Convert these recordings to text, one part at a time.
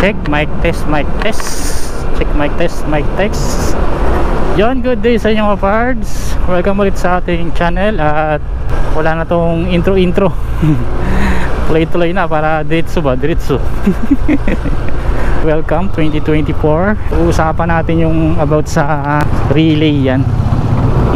Check, mic test, mic test. Check, mic test, mic test. Yon, good day sa inyo mga pards. Welcome ulit sa ating channel. At wala na tong intro. Tuloy-tuloy na para diretso ba? Diretso. Welcome 2024. Uusapan natin yung about sa relay yan.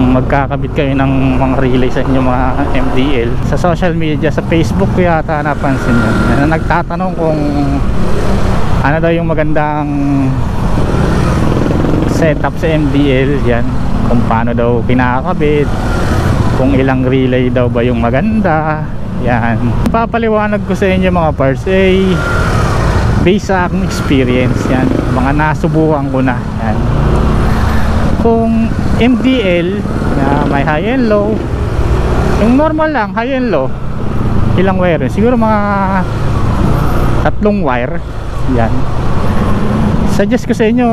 Magkakabit kayo ng mga relay sa inyong mga MDL. Sa social media, sa Facebook ko yata napansin yun. Nagtatanong kung ano daw yung magandang setup sa MDL yan, kung paano daw kinakabit, kung ilang relay daw ba yung maganda yan. Papaliwanag ko sa inyo mga parts based sa aking experience yan, mga nasubukan ko na yan. Kung MDL na may high and low, yung normal lang high and low, ilang wire yun? Siguro mga 3 wire yan. Suggest ko sa inyo,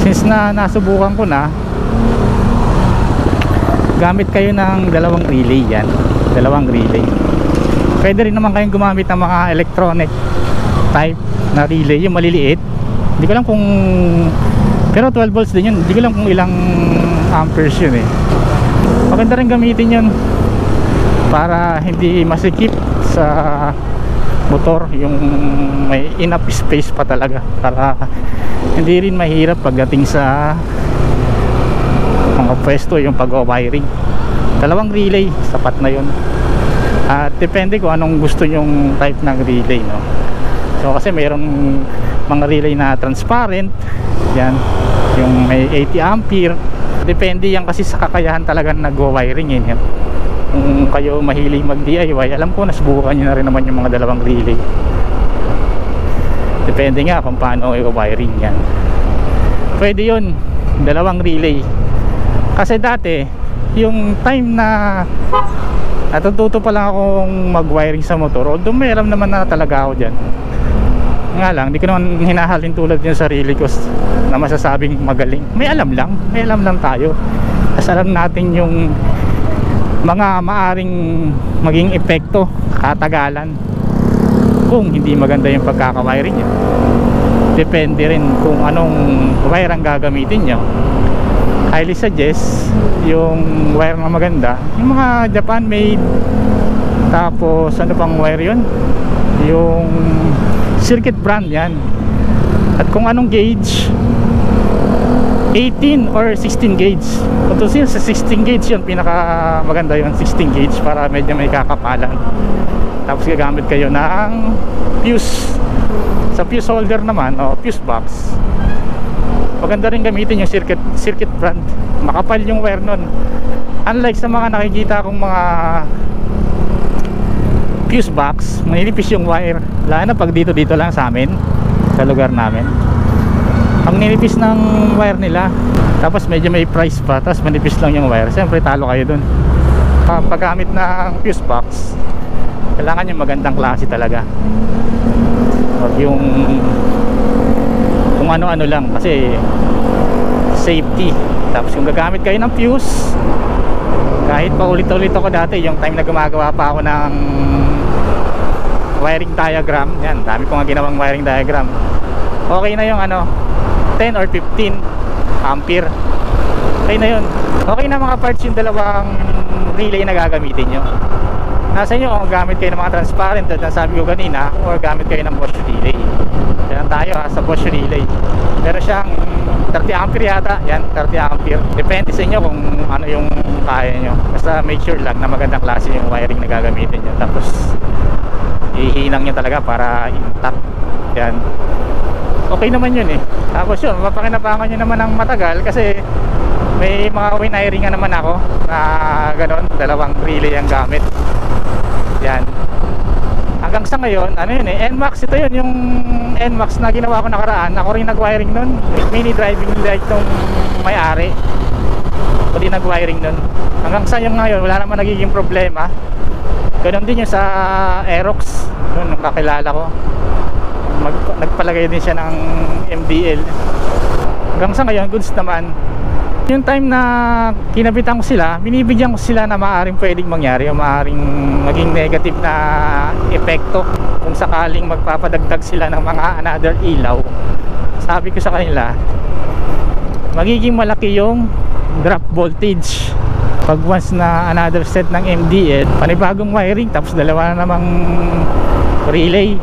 since na nasubukan ko na, gamit kayo ng 2 relay yan, 2 relay. Pwede rin naman kayong gumamit ng mga electronic type na relay, yung maliliit. Hindi ko lang kung, pero 12 volts din yun. Hindi ko lang kung ilang amperes yun Maganda rin gamitin yun para hindi masikip sa motor, yung may enough space pa talaga, para hindi rin mahirap pagdating sa mga pwesto yung pag-wiring. 2 relay, sapat na yun. At depende kung anong gusto nyong type ng relay, no? So kasi mayroong mga relay na transparent yan, yung may 80 ampere. Depende yan kasi sa kakayahan talaga nag-wiring yan. Kung kayo mahilig mag-DIY, alam ko nasubukan nyo na rin naman yung mga 2 relay. Depende nga kung paano i-wiring yan. Pwede yun, 2 relay. Kasi dati, yung time na natututo pa lang akong mag-wiring sa motor, although may alam naman na talaga ako dyan, nga lang, hindi ko naman hinahalin tulad yung sarili ko na masasabing magaling. May alam lang tayo. Kasi alam natin yung mga maaring maging epekto katagalan kung hindi maganda yung pagkakawiring nyo. Depende rin kung anong wire ang gagamitin nyo. Highly suggest yung wire na maganda, yung mga Japan made. Tapos ano pang wire yun, yung circuit brand yan. At kung anong gauge, 18 or 16 gauge. Kung sa 16 gauge yun, pinaka maganda yun, 16 gauge, para medyo may kakapalan. Tapos gagamit kayo ng fuse. Sa fuse holder naman, o fuse box, maganda rin gamitin yung circuit brand. Makapal yung wire nun. Unlike sa mga nakikita kong mga fuse box, manilipis yung wire. Lalo na pag dito lang sa amin, sa lugar namin, ang ninipis ng wire nila, tapos medyo may price pa, tapos manipis lang yung wire, siyempre talo kayo dun. Paggamit ng fuse box, kailangan yung magandang klase talaga, wag yung kung ano-ano lang, kasi safety. Tapos kung gagamit kayo ng fuse, kahit pa ulit-ulit ako dati, yung time na gumagawa pa ako ng wiring diagram, yan, dami ko nga ginawang wiring diagram, okay na yung 10 or 15 ampere, okay na yun. Okay na mga parts yung 2 relay na gagamitin nyo. Nasa inyo kung gamit kayo ng mga transparent, na sabi ko kanina, or gamit kayo ng Bosch relay. Yan tayo sa Bosch relay. Pero siyang 30 ampere yata, yan, 30 ampere. Depende sa inyo kung ano yung kaya nyo. Basta make sure lang na magandang klase yung wiring na gagamitin nyo. Tapos ihinang nyo talaga para intact. Yan, okay naman yun Tapos yun, mapakinabangan nyo naman ng matagal, kasi may mga winiringan naman ako na ganon, 2 relay ang gamit. Yan, hanggang sa ngayon, ano yun NMAX, ito yun, yung NMAX na ginawa ko nakaraan, ako rin nag-wiring nun. Mini driving light nung may-ari, ako din nag-wiring nun. Hanggang sa yung ngayon, wala naman nagiging problema. Ganon din yung sa Aerox, yun, nung kakilala ko, nagpalagay din siya ng MDL. Hanggang sa ngayon, goods naman. Yung time na kinabitan ko sila, binibigyan ko sila na maaaring pwedeng mangyari o maaaring maging negative na epekto kung sakaling magpapadagdag sila ng mga another ilaw. Sabi ko sa kanila, magiging malaki yung drop voltage pag once na another set ng MDL, panibagong wiring, tapos dalawa na namang relay.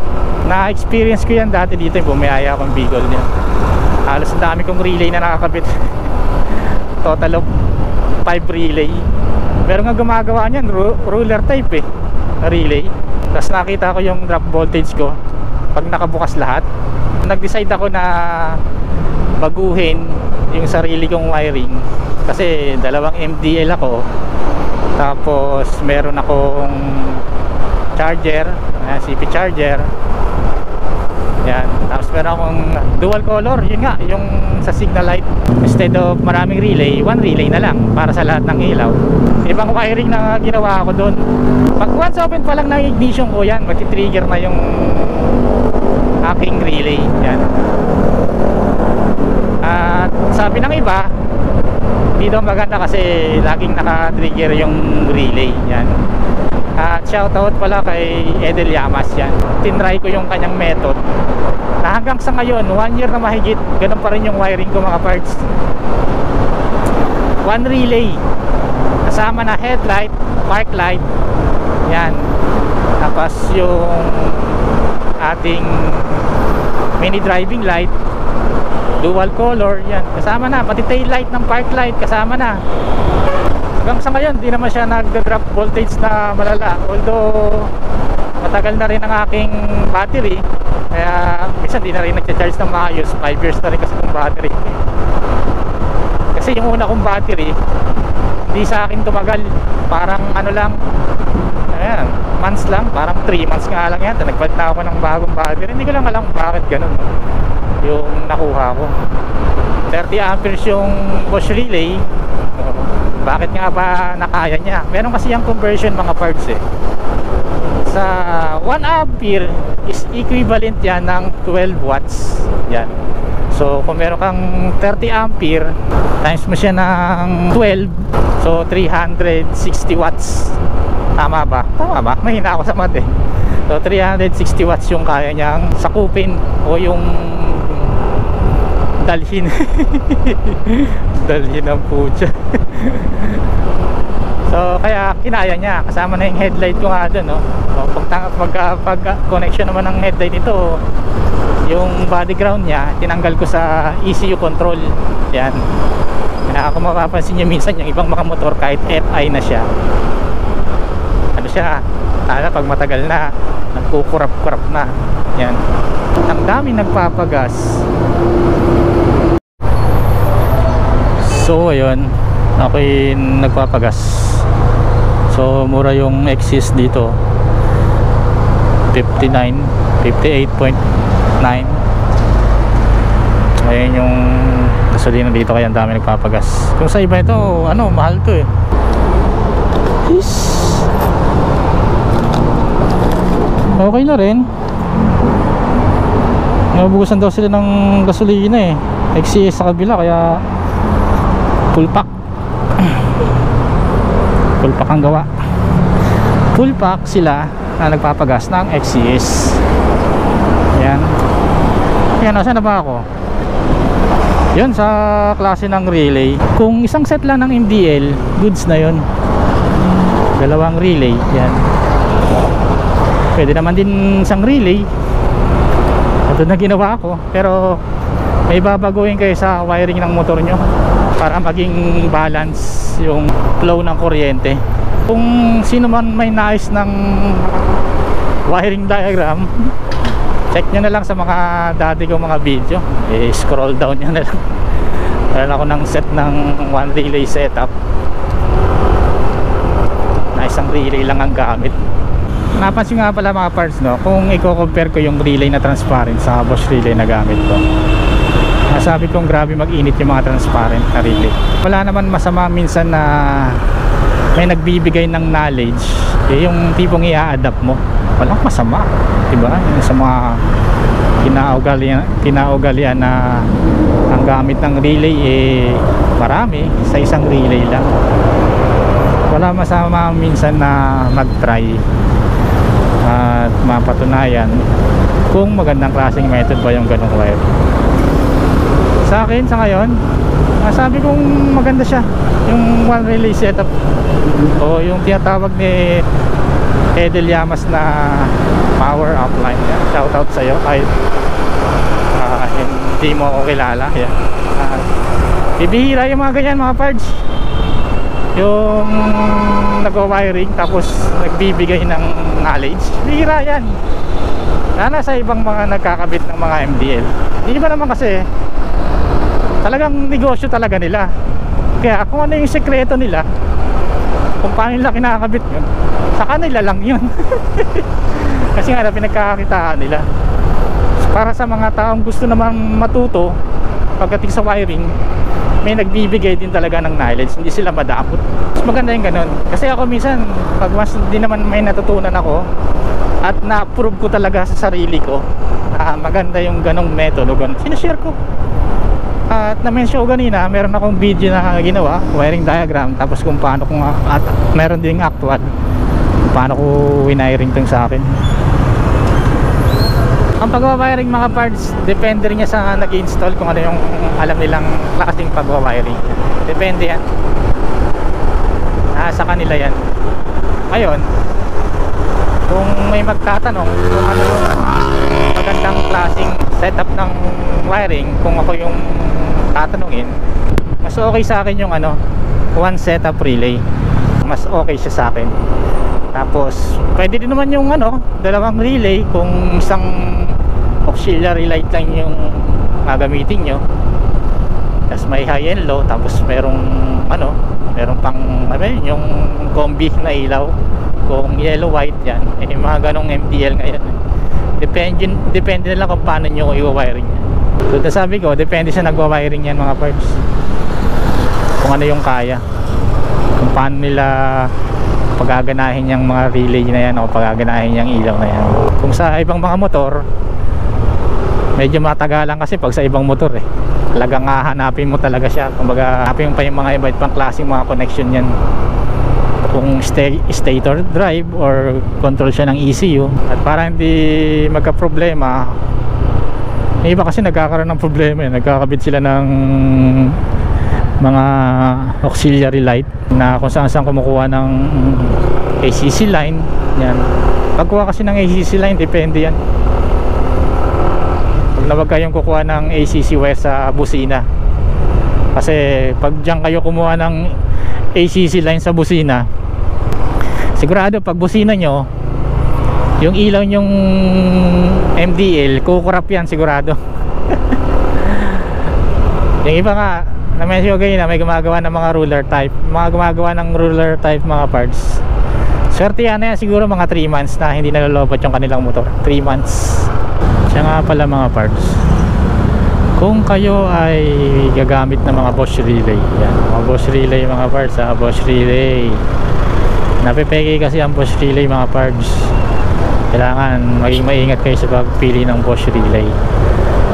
Na experience ko yan dati dito yung bumiyaya akong Bicol niya. Halos ang dami kong relay na nakakabit. Total of 5 relay. Pero nga gumagawa niyan ruler type na relay. Tapos nakita ko yung drop voltage ko pag nakabukas lahat. Nag-decide ako na baguhin yung sarili kong wiring kasi dalawang MDL ako, tapos meron akong charger, CP charger yan, tapos meron akong dual color, yun nga, yung sa signal light. Instead of maraming relay, one relay na lang para sa lahat ng ilaw. Ibang wiring na ginawa ko doon. Pag once open pa lang ng ignition ko yan, mag-trigger na yung aking relay yan. At sabi ng iba, hindi daw maganda kasi laging naka-trigger yung relay yan. At shoutout pala kay Edel Yamas yan. Tinry ko yung kanyang method na hanggang sa ngayon 1 year na mahigit, ganun pa rin yung wiring ko mga parts. One relay kasama na headlight, park light yan, tapos yung ating mini driving light, dual color yan, kasama na, pati tail light ng park light kasama na. Hanggang sa ngayon di naman siya nag-drop voltage na malala, although matagal na rin ang aking battery, kaya minsan di na rin nag-charge ng maayos. 5 years na rin kasi yung battery, kasi yung una kong battery hindi sa akin tumagal, parang ano lang, ayan, months lang, parang 3 months nga lang yan, nagpalit na ako ng bagong battery. Hindi ko lang alam bakit ganun yung nakuha ko. 30 amperes yung Bosch relay, bakit nga ba nakaya niya? Meron kasi yung conversion mga parts sa 1 ampere is equivalent yan ng 12 watts yan. So kung meron kang 30 ampere times mo siya ng 12, so 360 watts. Tama ba? Tama ba? Mahina ako sa math So 360 watts yung kaya niyang sakupin o yung dalhin. Dalhin ang putya. So kaya kinaya niya, kasama na yung headlight ko nga doon, no? So, pag connection naman ng headlight nito, yung body ground niya tinanggal ko sa ECU control yan. Kaya ako mapapansin niyo minsan yung ibang mga motor kahit FI na siya, ano siya, pag matagal na nagkukurap-kurap na yan. Ang dami nagpapagas. So ayun, ako'y nagpapagas. So mura yung excess dito, 58.9. Ayun yung gasolina dito, kaya ang dami nagpapagas. Kung sa iba ito, ano, mahal to okay na rin. Nabubusan daw sila ng gasolina XCS sa kabila, kaya full pack. Full pack ang gawa. Full pack sila na nagpapagas ng XCS. Yan. Yan, nasaan na ba ako? Yan, sa klase ng relay. Kung isang set lang ng MDL, goods na yun. Dalawang relay. Yan. Pwede naman din isang relay. Ito na ginawa ko. Pero may babaguhin kayo sa wiring ng motor nyo para maging balance yung flow ng kuryente. Kung sino man may nais ng wiring diagram, check nyo na lang sa mga dati kong mga video. Scroll down nyo na lang. Meron ako ng set ng one relay setup na isang relay lang ang gamit. Napansin nga pala mga parts, no, kung i-compare ko yung relay na transparent sa Bosch relay na gamit ko, nasabi kong grabe mag-init yung mga transparent na relay. Wala naman masama minsan na may nagbibigay ng knowledge, yung tipong i-adapt mo, walang masama, diba? Yung sa mga kinaugalian na ang gamit ng relay marami sa isang relay lang. Wala masama minsan na mag-try at mapatunayan kung magandang klaseng method ba yung ganong wire. Sa akin sa ngayon, sabi kong maganda siya yung one relay setup o yung tinatawag ni Edel Llamas na power upline. Shoutout sa iyo kahit hindi mo ako kilala. Bibihira yung mga ganyan mga parts, yung nagwa-wiring tapos nagbibigay ng knowledge. Bihira yan. Lalo sa ibang mga nagkakabit ng mga MDL. Hindi ba naman kasi talagang negosyo talaga nila. Kaya kung ano yung sekreto nila, kung paano nila kinakabit yun, sa kanila lang yun. Kasi nga pinagkakakitaan nila. Para sa mga taong gusto namang matuto pagdating sa wiring, may nagbibigay din talaga ng knowledge, hindi sila madapot. Mas maganda yung ganun. Kasi ako minsan, pag mas di naman may natutunan ako at na-approve ko talaga sa sarili ko, maganda yung ganong method o ganun, sinashare ko. At na-mention ko kanina, meron akong video na ginawa, wiring diagram, tapos kung paano kung at meron ding actual kung paano ko winiring tong sa akin. Ang pagwa-wiring mga parts, depende rin niya sa nag-install kung ano yung alam nilang klaseng pagwa-wiring. Depende yan. Sa kanila yan. Ngayon, kung may magtatanong kung ano yung magandang klaseng setup ng wiring, kung ako yung tatanungin, mas okay sa akin yung one setup relay. Mas okay siya sa akin. Tapos pwede din naman yung dalawang relay kung isang auxiliary light lang yung gagamitin nyo, tapos may high and low, tapos merong pang yung combi na ilaw kung yellow white yan. Yung mga ganong MDL ngayon, depende na lang kung paano nyo i-wiring yan. So sabi ko, depende sa nagwa-wiring yan mga parts, kung ano yung kaya, kung paano nila pagaganahin yung mga relay na yan o pagaganahin yung ilaw na yan. Kung sa ibang mga motor, medyo matagalan kasi pag sa ibang motor talagang hahanapin mo talaga siya. Kumbaga hanapin mo pa yung mga iba't pang klaseng mga connection yan, kung stator drive or control siya ng ECU. At para hindi magka-problema, yung iba kasi nagkakaroon ng problema nagkakabit sila ng mga auxiliary light na kung saan kumukuha ng ACC line yan. Pagkuha kasi ng ACC line, depende yan. Pag nawag kayong kukuha ng ACC wire sa busina, kasi pag dyan kayo kumuha ng ACC line sa busina, sigurado pag busina nyo yung ilaw nyong MDL kukurap yan sigurado. Yung iba nga na-mention ko na may gumagawa ng mga ruler type, mga parts. Swerte yan siguro mga 3 months na hindi nalolobot yung kanilang motor. 3 months. Siya nga pala mga parts, kung kayo ay gagamit ng mga Bosch relay, yan, mga Bosch relay mga parts, Bosch relay, napipeke kasi ang Bosch relay mga parts. Kailangan maging maingat kayo sa pagpili ng Bosch relay.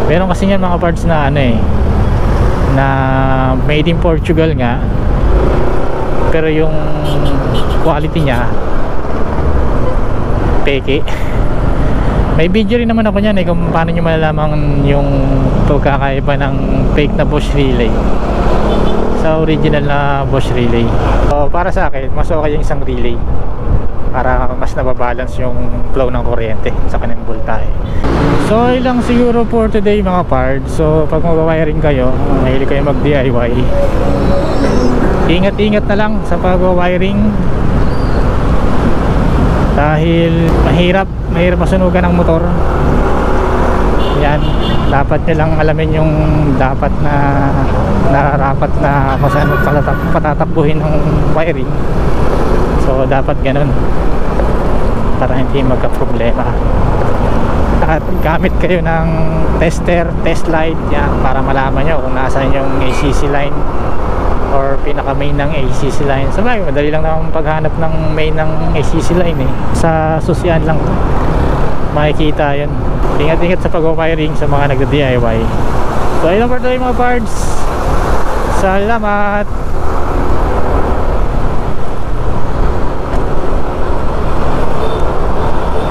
Meron kasi yan mga parts na na made in Portugal nga, pero yung quality niya peke. May video rin naman ako niyan kung paano nyo malalaman yung pagkakaiba ng fake na Bosch relay sa original na Bosch relay. So para sa akin, mas okay yung isang relay para mas nababalance yung flow ng kuryente sa kanyang voltahe. So ilang siguro for today mga parts. So pag mag-wiring kayo, mahilig kayo mag DIY, ingat-ingat na lang sa pag-wiring, dahil mahirap masunugan ng motor yan. Dapat nyo lang alamin yung dapat na nararapat na kung saan patatakbuhin ng wiring. So dapat ganun para hindi magka-problema. At gamit kayo ng tester, test light yan, para malaman nyo kung nasaan yung ACC line or pinaka main ng ACC line. Sabay, madali lang naman paghanap ng main ng ACC line sa susyan lang makikita yun. Ingat-ingat sa pag-wiring sa mga nagda-DIY. So ayun lang for today mga parts. Salamat.